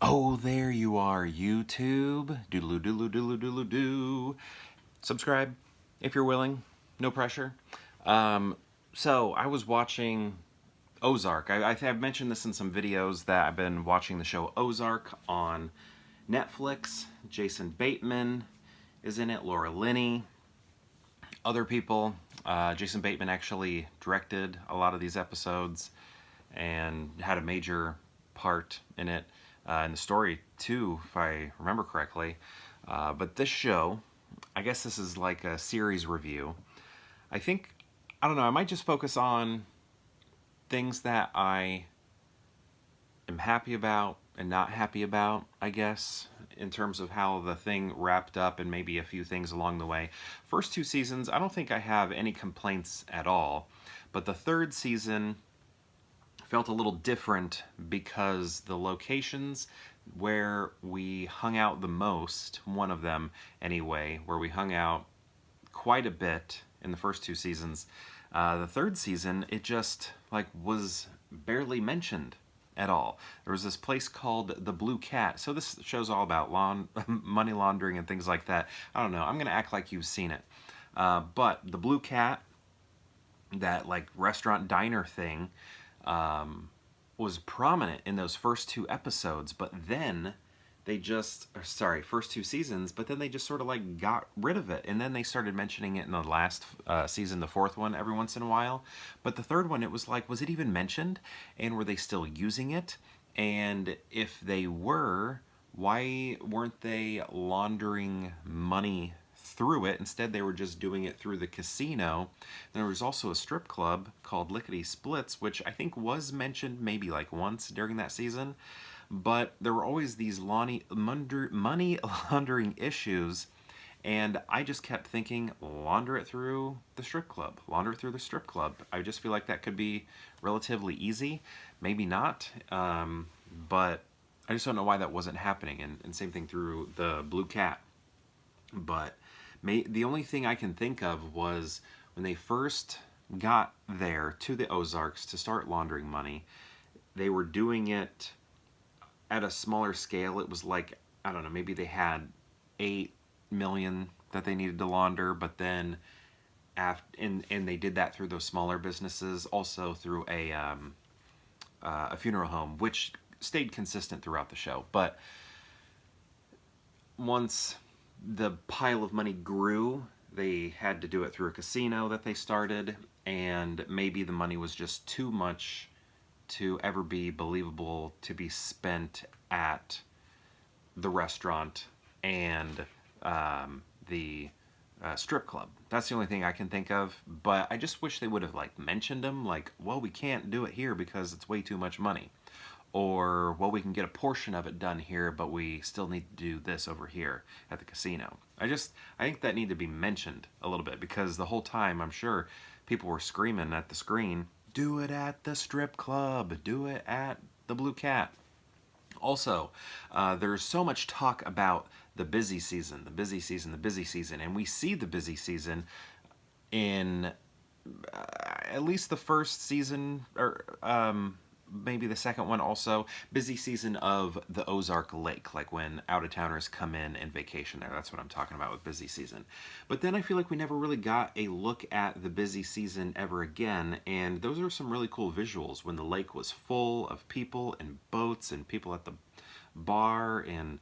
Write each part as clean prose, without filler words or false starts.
Oh, there you are, YouTube. Doodaloo, doodaloo, doodaloo, doodaloo, doo. Subscribe if you're willing. No pressure. Um, so I was watching Ozark. I've mentioned this in some videos that I've been watching the show Ozark on Netflix. Jason Bateman is in it. Laura Linney. Other people. Jason Bateman actually directed a lot of these episodes and had a major part in it, in the story too, if I remember correctly. But this show, I guess this is like a series review. I don't know, I might just focus on things that I am happy about and not happy about, I guess, in terms of how the thing wrapped up and maybe a few things along the way. First two seasons, I don't think I have any complaints at all, but the third season felt a little different because the locations where we hung out the most, one of them anyway, where we hung out quite a bit in the first two seasons, the third season, it just like was barely mentioned at all. There was this place called the Blue Cat. So this show's all about money laundering and things like that. I don't know. I'm going to act like you've seen it. But the Blue Cat, that like restaurant diner thing, was prominent in those first two episodes, but then they just, first two seasons, but then they just sort of like got rid of it. And then they started mentioning it in the last season, the fourth one, every once in a while. But the third one, it was like, was it even mentioned? And were they still using it? And if they were, why weren't they laundering money through it? Instead, they were just doing it through the casino. There was also a strip club called Lickety Splits, which I think was mentioned maybe like once during that season. But there were always these money laundering issues, and I just kept thinking, launder it through the strip club. Launder it through the strip club. I just feel like that could be relatively easy. Maybe not, but I just don't know why that wasn't happening. And same thing through the Blue Cat. But the only thing I can think of was when they first got there to the Ozarks to start laundering money, they were doing it at a smaller scale. It was like, I don't know, maybe they had 8 million that they needed to launder, but then and they did that through those smaller businesses, also through a funeral home, which stayed consistent throughout the show. But once the pile of money grew, they had to do it through a casino that they started, and maybe the money was just too much to ever be believable to be spent at the restaurant and the strip club. That's the only thing I can think of, but I just wish they would have like mentioned them, like, well, we can't do it here because it's way too much money. Or, well, we can get a portion of it done here, but we still need to do this over here at the casino. I think that needed to be mentioned a little bit, because the whole time, I'm sure people were screaming at the screen, do it at the strip club, do it at the Blue Cat. Also, there's so much talk about the busy season, the busy season, the busy season, and we see the busy season in at least the first season, or maybe the second one also, busy season of the Ozark Lake, like when out-of-towners come in and vacation there. That's what I'm talking about with busy season. But then I feel like we never really got a look at the busy season ever again, and those are some really cool visuals when the lake was full of people and boats and people at the bar, and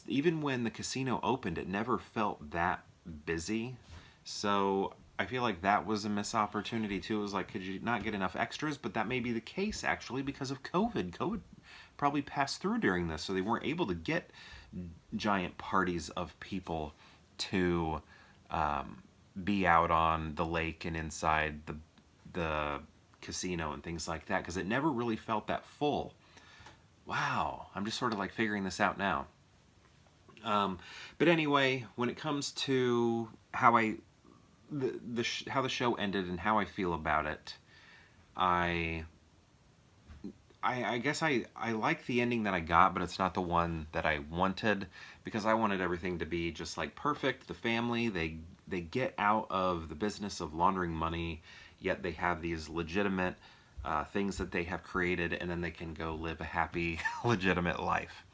even when the casino opened, it never felt that busy. So I feel like that was a missed opportunity too. It was like, could you not get enough extras? But that may be the case actually because of COVID. COVID probably passed through during this, so they weren't able to get giant parties of people to be out on the lake and inside the casino and things like that, because it never really felt that full. Wow, I'm just sort of like figuring this out now. But anyway, when it comes to how how the show ended and how I feel about it, I guess I like the ending that I got, but it's not the one that I wanted, because I wanted everything to be just like perfect. The family, they get out of the business of laundering money, yet they have these legitimate things that they have created, and then they can go live a happy, legitimate life.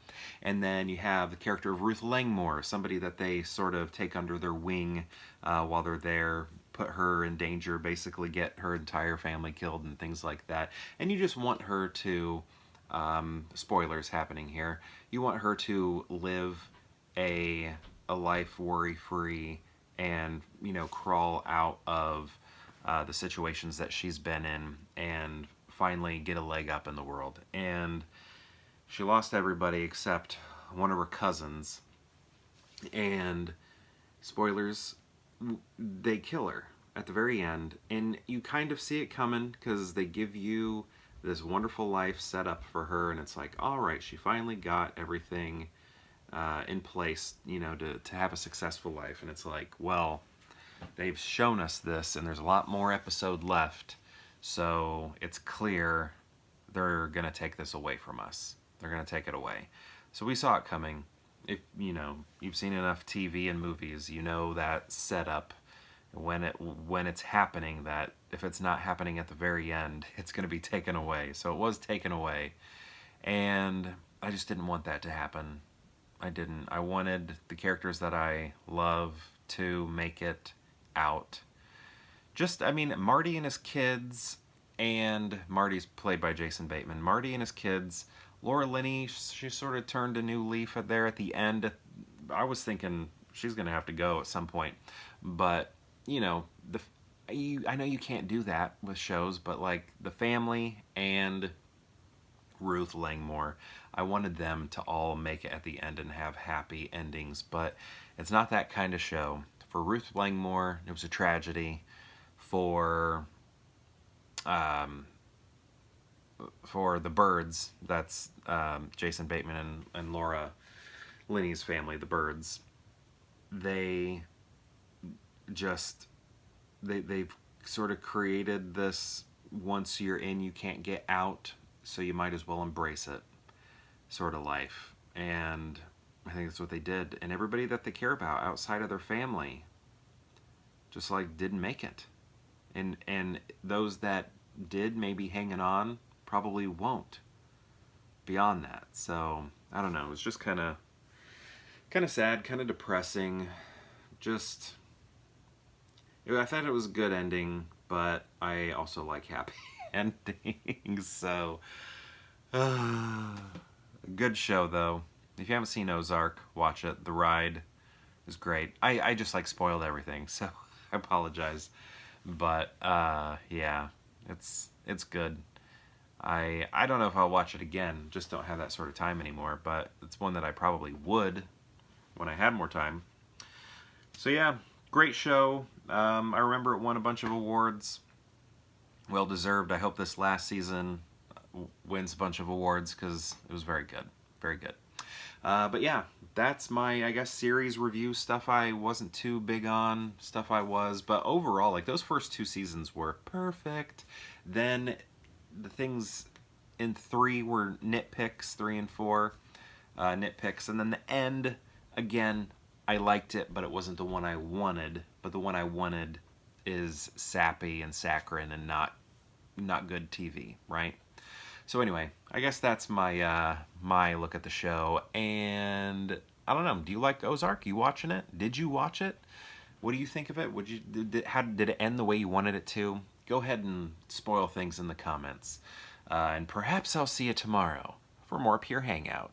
And then you have the character of Ruth Langmore, somebody that they sort of take under their wing while they're there, put her in danger, basically get her entire family killed and things like that. And you just want her to, spoilers happening here, you want her to live a life worry-free and, you know, crawl out of the situations that she's been in and finally get a leg up in the world. And she lost everybody except one of her cousins. And spoilers, they kill her at the very end. And you kind of see it coming because they give you this wonderful life set up for her. And it's like, all right, she finally got everything in place, you know, to have a successful life. And it's like, well, they've shown us this, and there's a lot more episode left, so it's clear they're gonna take this away from us. They're gonna take it away. So we saw it coming. If you know, you've seen enough TV and movies, you know that setup when it's happening, that if it's not happening at the very end, it's gonna be taken away. So it was taken away, and I just didn't want that to happen. I didn't. I wanted the characters that I love to make it out. Just, I mean, Marty and his kids, and Marty's played by Jason Bateman. Marty and his kids, Laura Linney, she sort of turned a new leaf there at the end. I was thinking she's going to have to go at some point. But, you know, I know you can't do that with shows, but like the family and Ruth Langmore, I wanted them to all make it at the end and have happy endings, but it's not that kind of show. For Ruth Langmore, it was a tragedy. For the Birds, that's Jason Bateman and Laura Linney's family, the Birds, they've sort of created this once you're in, you can't get out, so you might as well embrace it sort of life. And I think that's what they did. And everybody that they care about outside of their family just like didn't make it. And those that did, maybe hanging on, probably won't beyond that. So I don't know, it was just kind of sad, kind of depressing. Just, I thought it was a good ending, but I also like happy endings. So good show though. If you haven't seen Ozark, watch it. The ride is great. I just like spoiled everything, so I apologize. But yeah, it's good. I don't know if I'll watch it again. Just don't have that sort of time anymore. But it's one that I probably would when I had more time. So yeah, great show. I remember it won a bunch of awards. Well deserved. I hope this last season wins a bunch of awards because it was very good. Very good. But yeah, that's my, I guess, series review. Stuff I wasn't too big on, stuff I was. But overall, like, those first 2 seasons were perfect. Then the things in 3 were nitpicks, 3 and 4 nitpicks. And then the end, again, I liked it, but it wasn't the one I wanted. But the one I wanted is sappy and saccharine and not good TV, right? So anyway, I guess that's my my look at the show. And I don't know, do you like Ozark? You watching it? Did you watch it? What do you think of it? How did it end the way you wanted it to? Go ahead and spoil things in the comments. And perhaps I'll see you tomorrow for more Pure Hangout.